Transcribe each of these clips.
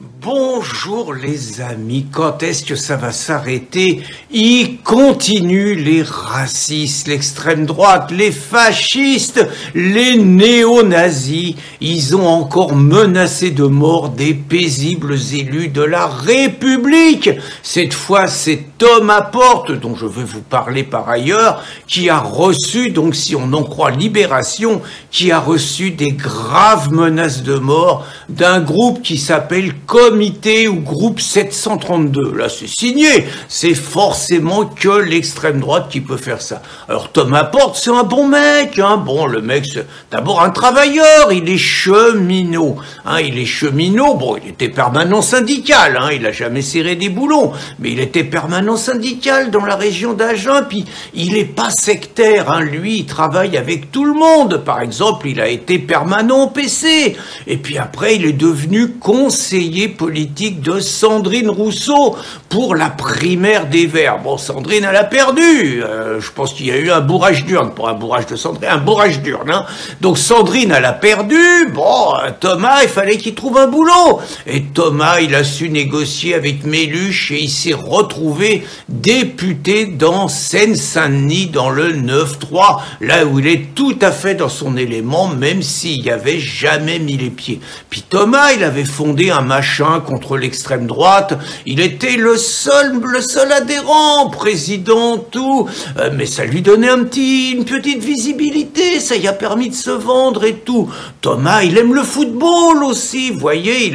Bonjour les amis, quand est-ce que ça va s'arrêter? Ils continuent, les racistes, l'extrême droite, les fascistes, les néo-nazis. Ils ont encore menacé de mort des paisibles élus de la République. Cette fois, c'est Thomas Porte, dont je vais vous parler par ailleurs, qui a reçu, donc si on en croit Libération, qui a reçu des graves menaces de mort d'un groupe qui s'appelle Comité ou Groupe 732. Là, c'est signé. C'est forcément que l'extrême droite qui peut faire ça. Alors, Thomas Porte, c'est un bon mec, hein. Bon, le mec, c'est d'abord un travailleur. Il est cheminot. Hein, il est cheminot. Bon, il était permanent syndical. Hein, il a jamais serré des boulons. Mais il était permanent syndical dans la région d'Agen. Puis, il est pas sectaire. Hein. Lui, il travaille avec tout le monde. Par exemple, il a été permanent au PC. Et puis après, il est devenu conseiller politique de Sandrine Rousseau pour la primaire des Verts. Bon, Sandrine, elle a perdu. Je pense qu'il y a eu un bourrage d'urne, pour un bourrage de Sandrine, un bourrage d'urne. Hein. Donc Sandrine, elle a perdu. Bon, Thomas, il fallait qu'il trouve un boulot. Et Thomas, il a su négocier avec Méluche et il s'est retrouvé député dans Seine-Saint-Denis, dans le 9-3, là où il est tout à fait dans son élément, même s'il n'y avait jamais mis les pieds. Puis Thomas, il avait fondé un machin contre l'extrême droite. Il était le seul adhérent, président, tout. Mais ça lui donnait une petite visibilité. Ça y a permis de se vendre et tout. Thomas, il aime le football aussi. Vous voyez,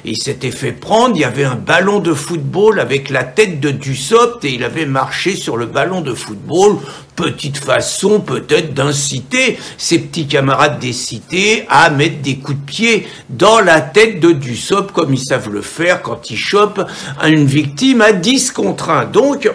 il s'était fait prendre. Il y avait un ballon de football avec la tête de Dussopt et il avait marché sur le ballon de football. Petite façon peut-être d'inciter ses petits camarades des cités à mettre des coups de pied dans la tête de Dussopt comme ils savent le faire quand ils chopent une victime à 10 contre 1. Donc,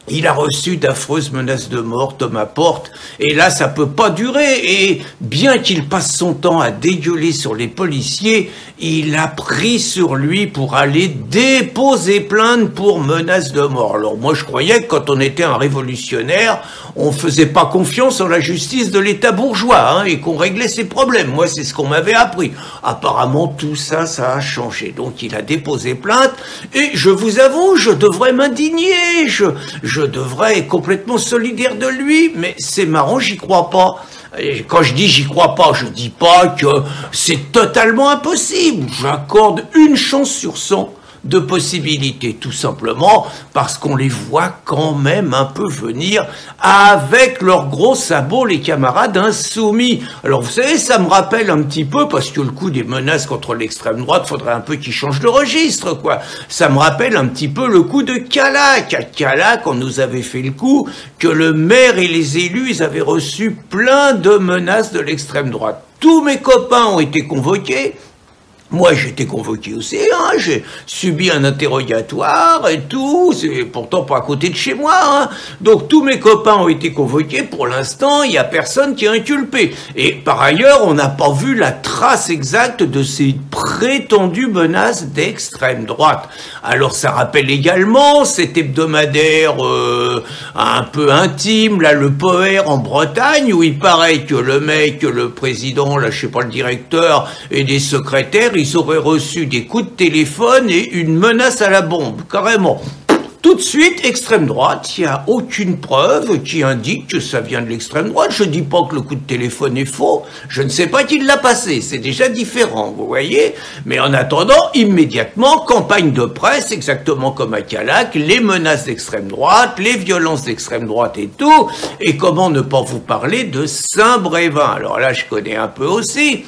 il a reçu d'affreuses menaces de mort, Thomas Porte, et là, ça peut pas durer. Et bien qu'il passe son temps à dégueuler sur les policiers, il a pris sur lui pour aller déposer plainte pour menaces de mort. Alors moi, je croyais que quand on était un révolutionnaire, on faisait pas confiance en la justice de l'État bourgeois, hein, et qu'on réglait ses problèmes. Moi, c'est ce qu'on m'avait appris. Apparemment, tout ça, ça a changé. Donc, il a déposé plainte, et je vous avoue, je devrais m'indigner, je devrais être complètement solidaire de lui, mais c'est marrant, j'y crois pas. Et quand je dis j'y crois pas, je dis pas que c'est totalement impossible. J'accorde une chance sur 100 de possibilités, tout simplement parce qu'on les voit quand même un peu venir avec leurs gros sabots, les camarades insoumis. Alors vous savez, ça me rappelle un petit peu, parce que le coup des menaces contre l'extrême droite, faudrait un peu qu'ils changent de registre, quoi. Ça me rappelle un petit peu le coup de Calac. À Calac, on nous avait fait le coup que le maire et les élus, ils avaient reçu plein de menaces de l'extrême droite. Tous mes copains ont été convoqués. Moi, j'ai été convoqué aussi, hein, j'ai subi un interrogatoire et tout, c'est pourtant pas à côté de chez moi, hein. Donc tous mes copains ont été convoqués, pour l'instant, il n'y a personne qui est inculpé. Et par ailleurs, on n'a pas vu la trace exacte de ces prétendues menaces d'extrême droite. Alors ça rappelle également cet hebdomadaire un peu intime, là, le Poer en Bretagne, où il paraît que le mec, le président, là, je sais pas, le directeur et des secrétaires, ils auraient reçu des coups de téléphone et une menace à la bombe, carrément. Tout de suite, extrême droite, il n'y a aucune preuve qui indique que ça vient de l'extrême droite. Je ne dis pas que le coup de téléphone est faux, je ne sais pas qui l'a passé, c'est déjà différent, vous voyez. Mais en attendant, immédiatement, campagne de presse, exactement comme à Calac, les menaces d'extrême droite, les violences d'extrême droite et tout. Et comment ne pas vous parler de Saint-Brévin? Alors là, je connais un peu aussi.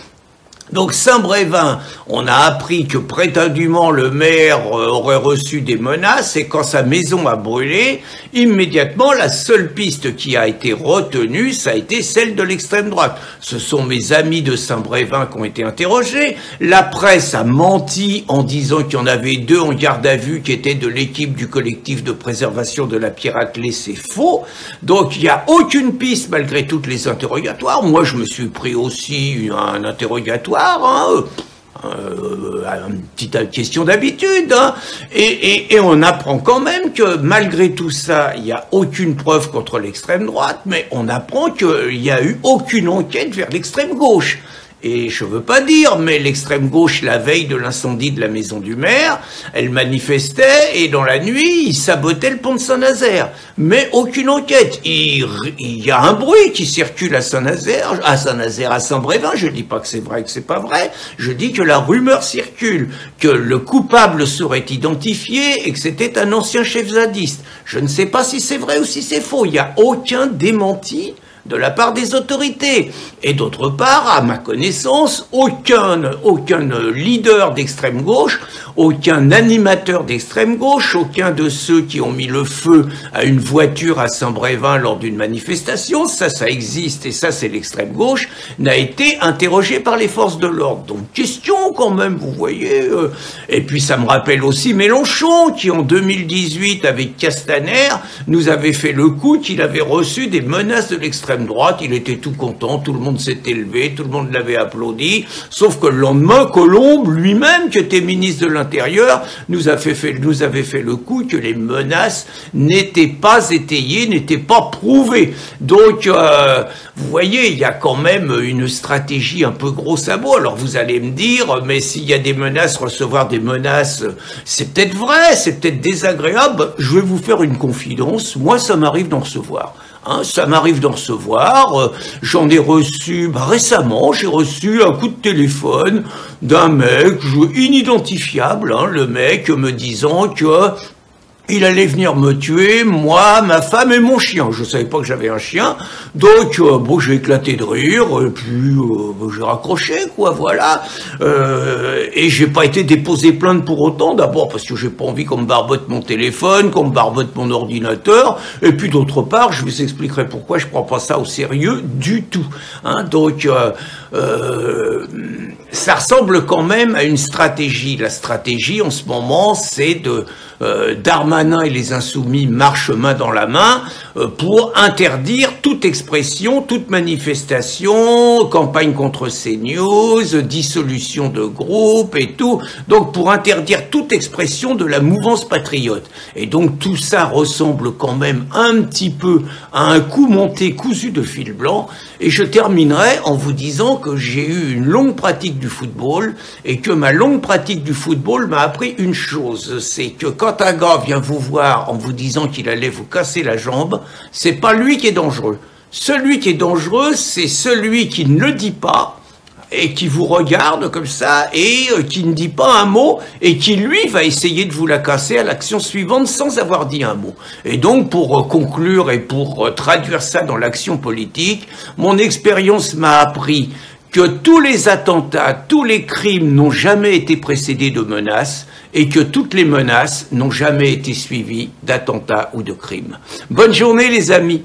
Donc Saint-Brévin, on a appris que prétendument le maire aurait reçu des menaces et quand sa maison a brûlé, immédiatement la seule piste qui a été retenue, ça a été celle de l'extrême droite. Ce sont mes amis de Saint-Brévin qui ont été interrogés. La presse a menti en disant qu'il y en avait 2 en garde à vue qui étaient de l'équipe du collectif de préservation de la pierre attelée, c'est faux. Donc il n'y a aucune piste malgré toutes les interrogatoires. Moi je me suis pris aussi un interrogatoire. Une petite question d'habitude, hein. Et on apprend quand même que malgré tout ça, il n'y a aucune preuve contre l'extrême droite, mais on apprend qu'il n'y a eu aucune enquête vers l'extrême gauche. Et je veux pas dire, mais l'extrême gauche, la veille de l'incendie de la maison du maire, elle manifestait et dans la nuit, ils sabotaient le pont de Saint-Nazaire. Mais aucune enquête. Il y a un bruit qui circule à Saint-Nazaire, à Saint-Brévin. Je dis pas que c'est vrai, que c'est pas vrai. Je dis que la rumeur circule, que le coupable serait identifié et que c'était un ancien chef zadiste. Je ne sais pas si c'est vrai ou si c'est faux. Il n'y a aucun démenti de la part des autorités. Et d'autre part, à ma connaissance, aucun leader d'extrême gauche, aucun animateur d'extrême gauche, aucun de ceux qui ont mis le feu à une voiture à Saint-Brévin lors d'une manifestation, ça existe et ça c'est l'extrême gauche, n'a été interrogé par les forces de l'ordre. Donc question quand même, vous voyez. Et puis ça me rappelle aussi Mélenchon qui en 2018 avec Castaner nous avait fait le coup qu'il avait reçu des menaces de l'extrême droite, il était tout content, tout le monde s'était levé, tout le monde l'avait applaudi, sauf que le lendemain, Colombe, lui-même, qui était ministre de l'Intérieur, nous avait fait le coup que les menaces n'étaient pas étayées, n'étaient pas prouvées. Donc, vous voyez, il y a quand même une stratégie un peu gros sabot. Alors vous allez me dire, mais s'il y a des menaces, recevoir des menaces, c'est peut-être vrai, c'est peut-être désagréable. Je vais vous faire une confidence, moi ça m'arrive d'en recevoir. Ça m'arrive d'en recevoir, j'en ai reçu, récemment, j'ai reçu un coup de téléphone d'un mec inidentifiable, le mec me disant que il allait venir me tuer, moi, ma femme et mon chien. Je savais pas que j'avais un chien, donc bon, j'ai éclaté de rire, et puis j'ai raccroché, quoi, voilà. Et j'ai pas été déposé plainte pour autant, d'abord parce que j'ai pas envie qu'on me barbote mon téléphone, qu'on me barbote mon ordinateur, et puis d'autre part, je vous expliquerai pourquoi je prends pas ça au sérieux du tout. Donc, ça ressemble quand même à une stratégie. La stratégie, en ce moment, c'est Darmanin et les Insoumis marchent main dans la main pour interdire toute expression, toute manifestation, campagne contre CNews, dissolution de groupes et tout. Donc pour interdire toute expression de la mouvance patriote. Et donc tout ça ressemble quand même un petit peu à un coup monté cousu de fil blanc. Et je terminerai en vous disant que j'ai eu une longue pratique du football et que ma longue pratique du football m'a appris une chose, c'est que quand un gars vient vous voir en vous disant qu'il allait vous casser la jambe, c'est pas lui qui est dangereux. Celui qui est dangereux, c'est celui qui ne le dit pas et qui vous regarde comme ça et qui ne dit pas un mot et qui lui va essayer de vous la casser à l'action suivante sans avoir dit un mot. Et donc pour conclure et pour traduire ça dans l'action politique, mon expérience m'a appris que tous les attentats, tous les crimes n'ont jamais été précédés de menaces et que toutes les menaces n'ont jamais été suivies d'attentats ou de crimes. Bonne journée les amis.